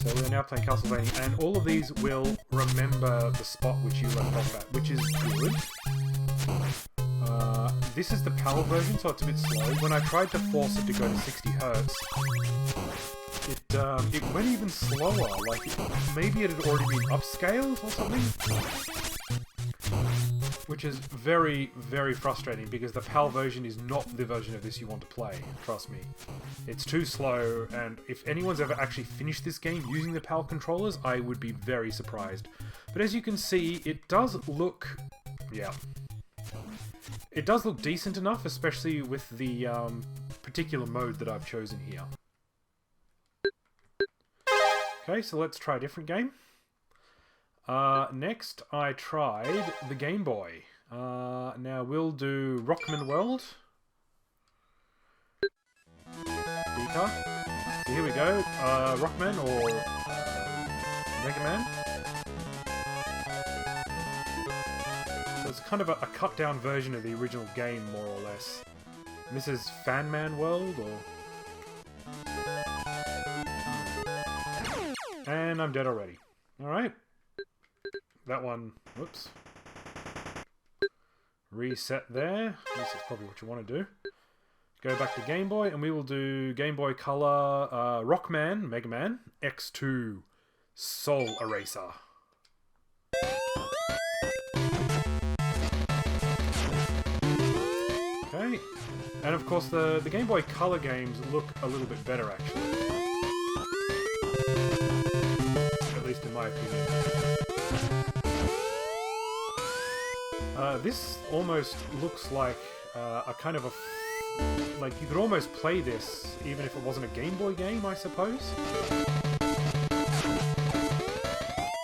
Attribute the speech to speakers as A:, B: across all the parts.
A: So we're now playing Castlevania, and all of these will remember the spot which you left off at, which is good. This is the PAL version, so it's a bit slow. When I tried to force it to go to 60 Hz, it went even slower. Like, maybe it had already been upscaled or something? Which is very, very frustrating, because the PAL version is not the version of this you want to play, trust me. It's too slow, and if anyone's ever actually finished this game using the PAL controllers, I would be very surprised. But as you can see, it does look... yeah. It does look decent enough, especially with the particular mode that I've chosen here. Okay, so let's try a different game. Next, I tried the Game Boy. Now we'll do Rockman World. Beaker. So here we go. Rockman or Mega Man. So it's kind of a cut-down version of the original game, more or less. And this is Fan Man World, or... And I'm dead already. Alright. That one... whoops. Reset there. This is probably what you want to do. Go back to Game Boy, and we will do Game Boy Color Rockman, Mega Man, X2 Soul Eraser. Okay. And of course the Game Boy Color games look a little bit better, actually. At least in my opinion. This almost looks like a kind of a... like, you could almost play this even if it wasn't a Game Boy game, I suppose.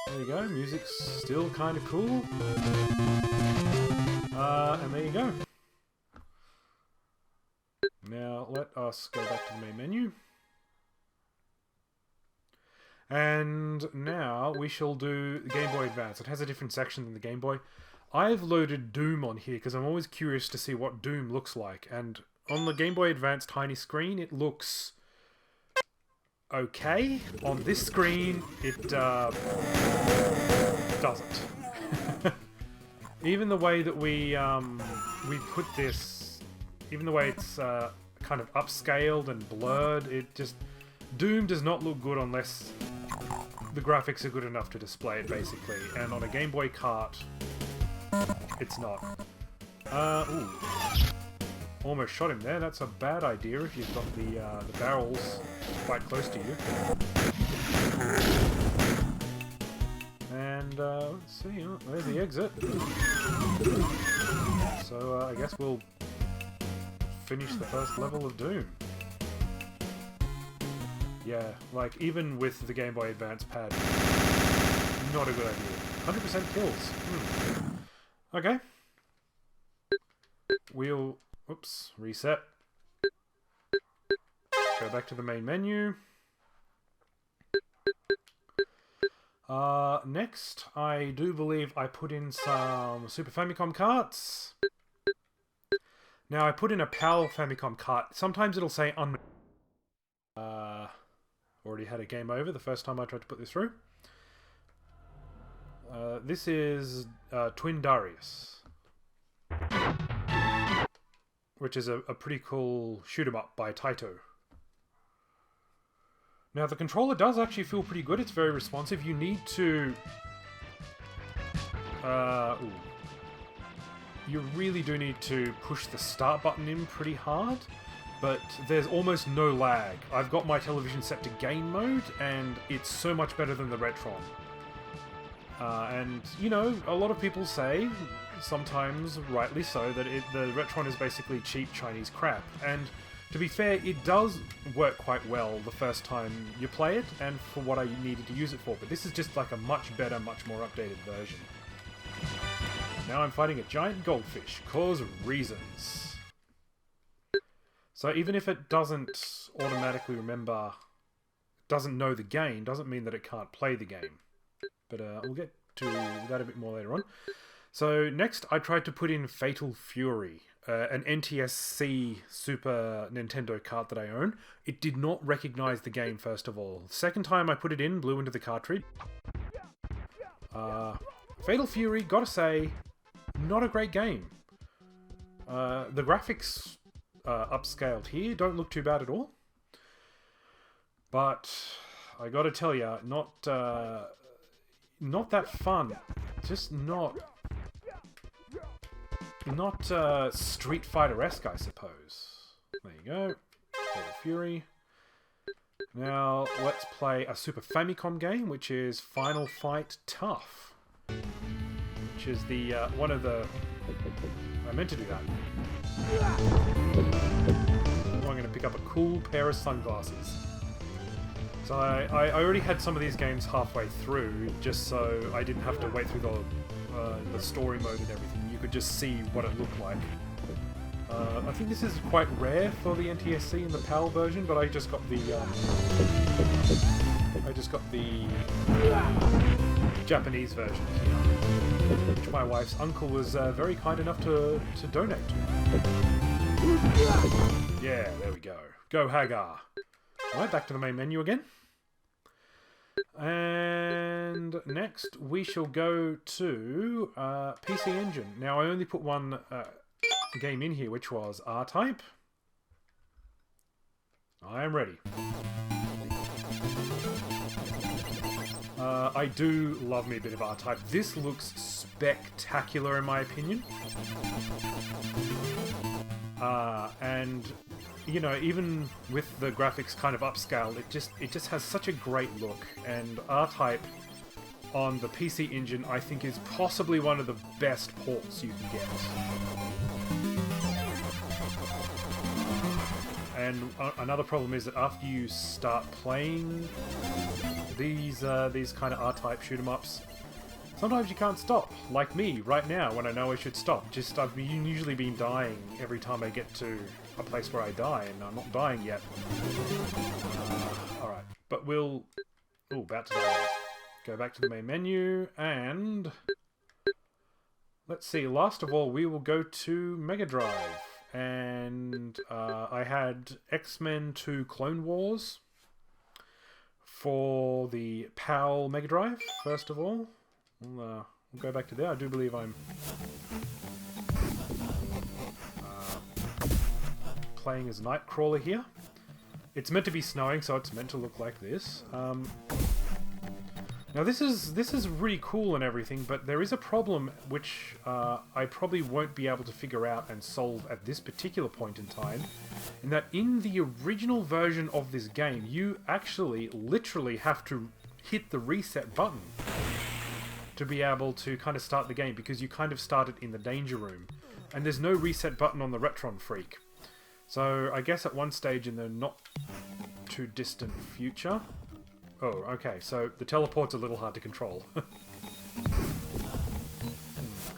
A: There you go, music's still kind of cool. And there you go. Now, let us go back to the main menu. And now we shall do the Game Boy Advance. It has a different section than the Game Boy. I've loaded Doom on here because I'm always curious to see what Doom looks like. And on the Game Boy Advance tiny screen, it looks okay. On this screen, it doesn't. Even the way that we put this, even the way it's kind of upscaled and blurred, it just... Doom does not look good unless the graphics are good enough to display it, basically. And on a Game Boy cart, it's not. Ooh. Almost shot him there. That's a bad idea if you've got the barrels quite close to you. And let's see, oh, there's the exit. So I guess we'll finish the first level of Doom. Yeah, like even with the Game Boy Advance pad, not a good idea. 100% kills. Okay. We'll... oops, reset. Go back to the main menu. Next, I do believe I put in some Super Famicom carts. Now, I put in a PAL Famicom cart. Sometimes it'll say already had a game over the first time I tried to put this through. This is Twin Darius, which is a pretty cool shoot-'em-up by Taito. Now, the controller does actually feel pretty good. It's very responsive. You need to... you really do need to push the start button in pretty hard, but there's almost no lag. I've got my television set to game mode, and it's so much better than the Retron. And, you know, a lot of people say, sometimes rightly so, that the Retron is basically cheap Chinese crap. And to be fair, it does work quite well the first time you play it, and for what I needed to use it for. But this is just like a much better, much more updated version. Now I'm fighting a giant goldfish, cause reasons. So even if it doesn't automatically remember, doesn't know the game, doesn't mean that it can't play the game. But we'll get to that a bit more later on. So next, I tried to put in Fatal Fury. an NTSC Super Nintendo cart that I own, it did not recognize the game, first of all. The second time I put it in, blew into the cartridge. Fatal Fury, gotta say, not a great game. The graphics upscaled here don't look too bad at all. But I gotta tell ya, not that fun. Just not Street Fighter-esque, I suppose. There you go. Fatal Fury. Now, let's play a Super Famicom game, which is Final Fight Tough. Which is the, one of the... I meant to do that. Oh, I'm going to pick up a cool pair of sunglasses. So I already had some of these games halfway through, just so I didn't have to wait through the story mode and everything. You could just see what it looked like. I think this is quite rare for the NTSC and the PAL version, but I just got the Japanese version here, which my wife's uncle was very kind enough to donate to. Yeah, there we go. Go Hagar. Alright, back to the main menu again. And next we shall go to PC Engine. Now I only put one game in here, which was R-Type. I am ready. I do love me a bit of R-Type. This looks spectacular in my opinion. And you know, even with the graphics kind of upscaled, it just has such a great look. And R-Type on the PC Engine, I think, is possibly one of the best ports you can get. And another problem is that after you start playing these kind of R-Type shoot-'em-ups, sometimes you can't stop. Like me right now, when I know I should stop. I've usually been dying every time I get to a place where I die, and I'm not dying yet. Alright, but we'll... Oh, about to die. Go back to the main menu, and... Let's see, last of all, we will go to Mega Drive. And I had X-Men 2 Clone Wars for the PAL Mega Drive, first of all. We'll go back to there. I do believe I'm playing as Nightcrawler here. It's meant to be snowing, so it's meant to look like this. Now this is really cool and everything, but there is a problem which I probably won't be able to figure out and solve at this particular point in time, in that in the original version of this game, you actually literally have to hit the reset button to be able to kind of start the game, because you kind of start it in the danger room, and there's no reset button on the Retron Freak. So I guess at one stage in the not too distant future... Oh, okay, so the teleport's a little hard to control.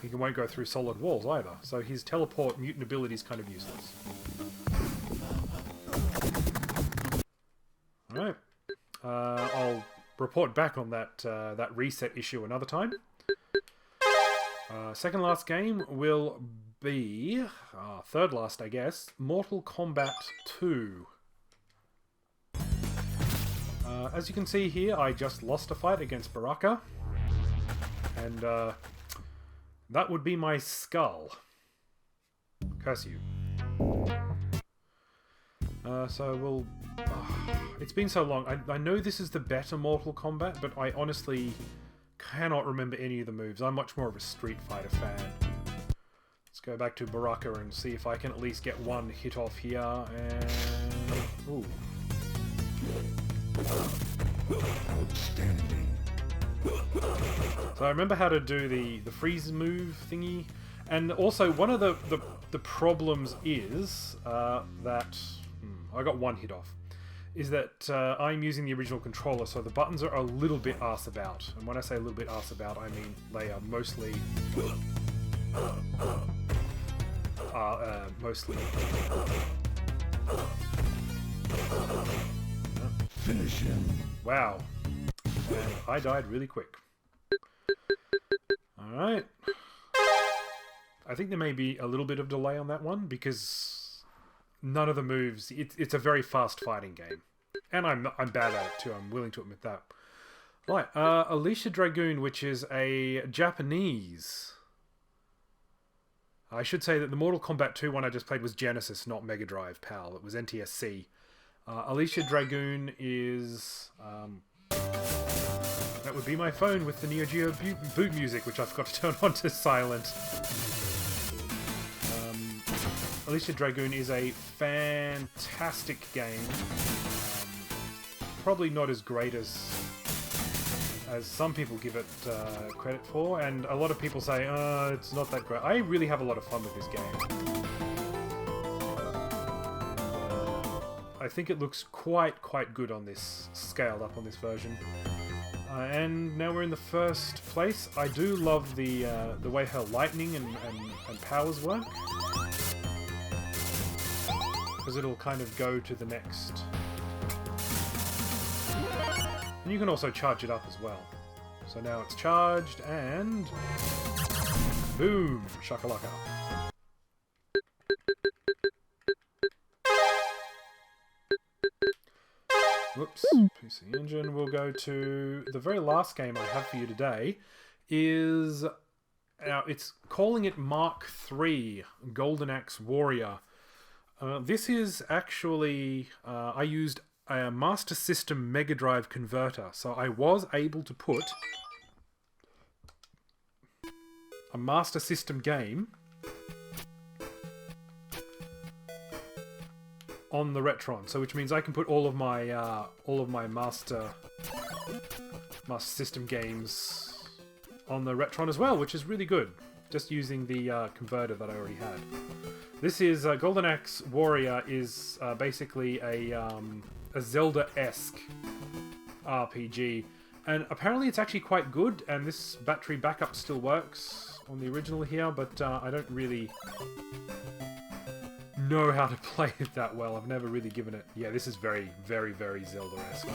A: He won't go through solid walls either, so his teleport mutant ability is kind of useless. Alright. I'll report back on that that reset issue another time. Second last game will be... third last, I guess. Mortal Kombat 2. As you can see here, I just lost a fight against Baraka. And that would be my skull. Curse you. So we'll... it's been so long. I know this is the better Mortal Kombat, but I honestly cannot remember any of the moves. I'm much more of a Street Fighter fan. Let's go back to Baraka and see if I can at least get one hit off here. And... Ooh. Outstanding. So I remember how to do the freeze move thingy, and also one of the problems is that I got one hit off. Is that I'm using the original controller, so the buttons are a little bit arse about. And when I say a little bit arse about, I mean they are mostly Finish him. Wow. And I died really quick. Alright. I think there may be a little bit of delay on that one because none of the moves. It's a very fast fighting game, and I'm bad at it too. I'm willing to admit that. Right, Alicia Dragoon, which is a Japanese. I should say that the Mortal Kombat 2 one I just played was Genesis, not Mega Drive, pal. It was NTSC. Alicia Dragoon is... that would be my phone with the Neo Geo boot music, which I forgot to turn on to silent. Alicia Dragoon is a fantastic game. Probably not as great as some people give it credit for, and a lot of people say, it's not that great. I really have a lot of fun with this game. I think it looks quite good on this, scaled up on this version. And now we're in the first place. I do love the way her lightning and powers work, because it'll kind of go to the next. And you can also charge it up as well. So now it's charged, and boom, shakalaka. Whoops, PC Engine. We'll go to the very last game I have for you today. Is now it's calling it Mark III, Golden Axe Warrior. This is actually I used a Master System Mega Drive converter, so I was able to put a Master System game on the Retron, so which means I can put all of my Master System games on the Retron as well, which is really good. Just using the converter that I already had. This is Golden Axe Warrior is basically a Zelda-esque RPG, and apparently it's actually quite good. And this battery backup still works on the original here, but I don't really know how to play it that well. I've never really given it... Yeah, this is very Zelda-esque.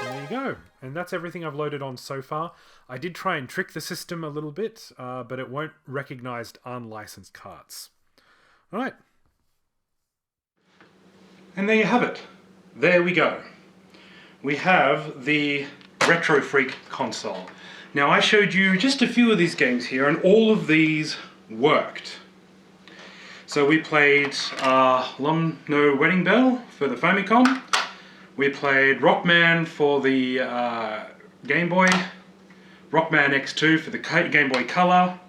A: And there you go. And that's everything I've loaded on so far. I did try and trick the system a little bit, but it won't recognize unlicensed cards. Alright. And there you have it. There we go. We have the Retro Freak console. Now, I showed you just a few of these games here, and all of these worked. So we played Lum No Wedding Bell for the Famicom. We played Rockman for the Game Boy. Rockman X2 for the Game Boy Color.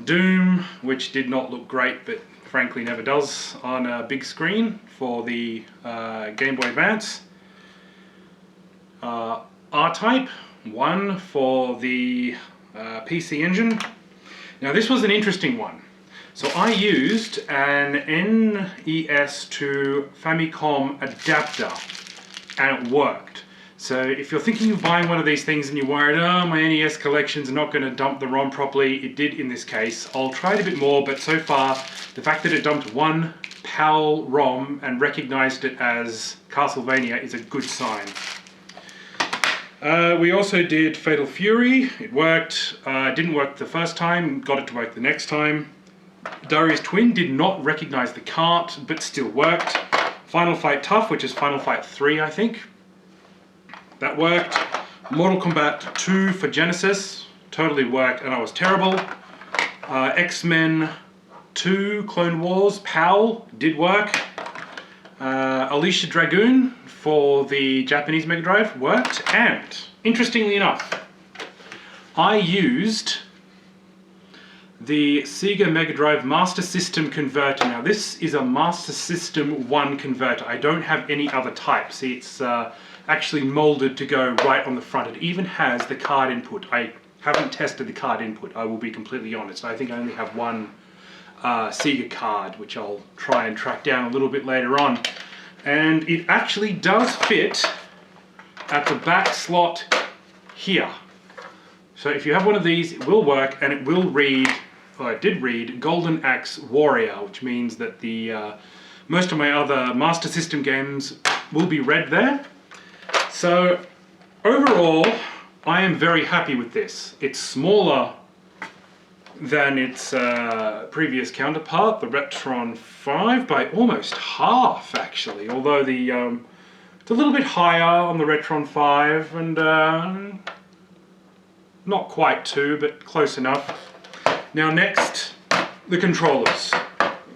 A: Doom, which did not look great, but frankly never does on a big screen, for the Game Boy Advance. R-Type 1 for the PC Engine. Now this was an interesting one. So I used an NES to Famicom adapter, and it worked. So if you're thinking of buying one of these things and you're worried, oh, my NES collection's not going to dump the ROM properly, it did in this case. I'll try it a bit more, but so far the fact that it dumped one PAL ROM and recognized it as Castlevania is a good sign. We also did Fatal Fury. It worked. Didn't work the first time, got it to work the next time. Darius Twin did not recognize the cart, but still worked. Final Fight Tough, which is Final Fight 3, I think. That worked. Mortal Kombat 2 for Genesis. Totally worked, and I was terrible. X-Men 2 Clone Wars, PAL, did work. Alicia Dragoon for the Japanese Mega Drive worked, and interestingly enough, I used the Sega Mega Drive Master System converter. Now this is a Master System 1 converter. I don't have any other type. See, it's actually molded to go right on the front. It even has the card input. I haven't tested the card input, I will be completely honest. I think I only have one Sega card, which I'll try and track down a little bit later on. And it actually does fit at the back slot here. So if you have one of these, it will work, and it will read, well, it did read Golden Axe Warrior, which means that the most of my other Master System games will be read there. So overall, I am very happy with this. It's smaller than its previous counterpart, the Retron 5, by almost half actually, although the it's a little bit higher on the Retron 5 and not quite 2, but close enough. Now next, the controllers.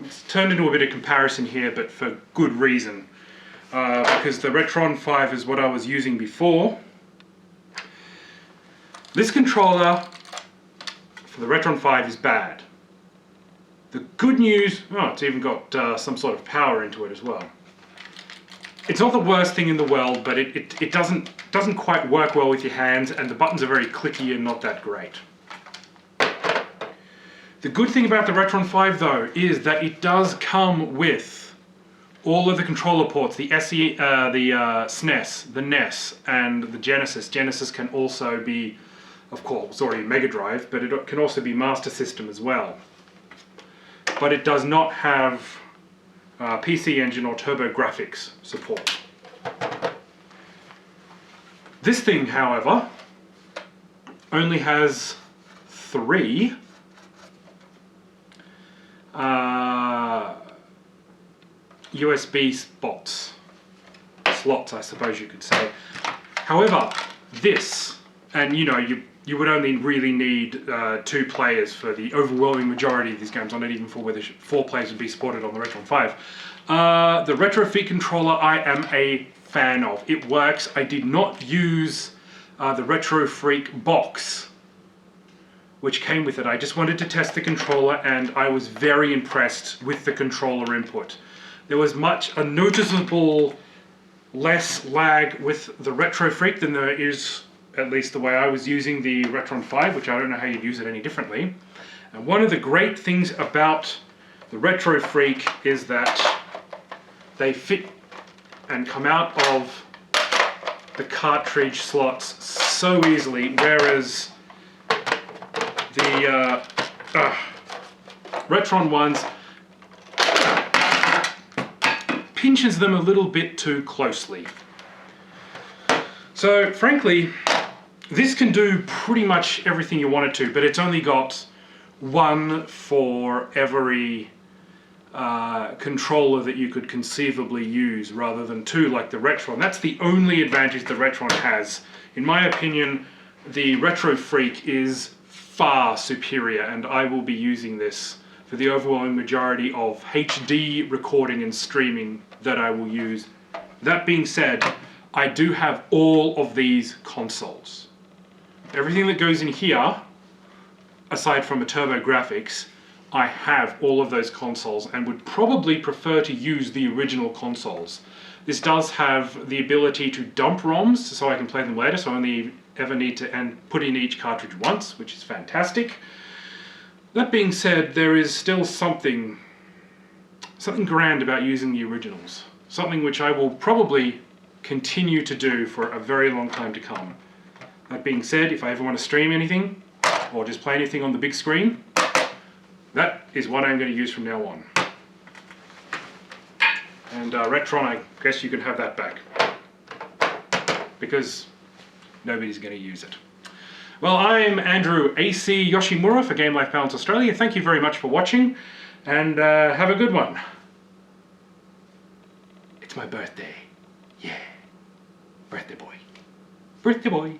A: It's turned into a bit of comparison here, but for good reason. Because the Retron 5 is what I was using before. This controller for the Retron 5 is bad. The good news, oh, it's even got some sort of power into it as well. It's not the worst thing in the world, but it doesn't quite work well with your hands, and the buttons are very clicky and not that great. The good thing about the Retron 5 though is that it does come with all of the controller ports, the SNES, the NES, and the Genesis. Genesis can also be, of course, it's already Mega Drive, but it can also be Master System as well. But it does not have PC Engine or TurboGrafx support. This thing, however, only has 3 USB slots, I suppose you could say. However, this, and you know, you would only really need 2 players for the overwhelming majority of these games. I'm not even sure whether 4 players would be supported on the Retron 5. The RetroFreak controller I am a fan of. It works. I did not use the RetroFreak box which came with it. I just wanted to test the controller, and I was very impressed with the controller input. There was a noticeable less lag with the RetroFreak than there is, at least the way I was using the Retron 5, which I don't know how you'd use it any differently. And one of the great things about the RetroFreak is that they fit and come out of the cartridge slots so easily, whereas the Retron ones pinches them a little bit too closely. So frankly, this can do pretty much everything you want it to, but it's only got 1 for every controller that you could conceivably use, rather than 2 like the Retron. That's the only advantage the Retron has. In my opinion, the RetroFreak is far superior, and I will be using this for the overwhelming majority of HD recording and streaming that I will use. That being said, I do have all of these consoles. Everything that goes in here, aside from a TurboGrafx, I have all of those consoles and would probably prefer to use the original consoles. This does have the ability to dump ROMs so I can play them later, so I only ever need to put in each cartridge once, which is fantastic. That being said, there is still something grand about using the originals. Something which I will probably continue to do for a very long time to come. That being said, if I ever want to stream anything, or just play anything on the big screen, that is what I'm going to use from now on. And Retron, I guess you can have that back, because nobody's going to use it. Well, I'm Andrew AC Yoshimura for Game Life Balance Australia. Thank you very much for watching, and have a good one. It's my birthday. Yeah. Birthday boy. Birthday boy.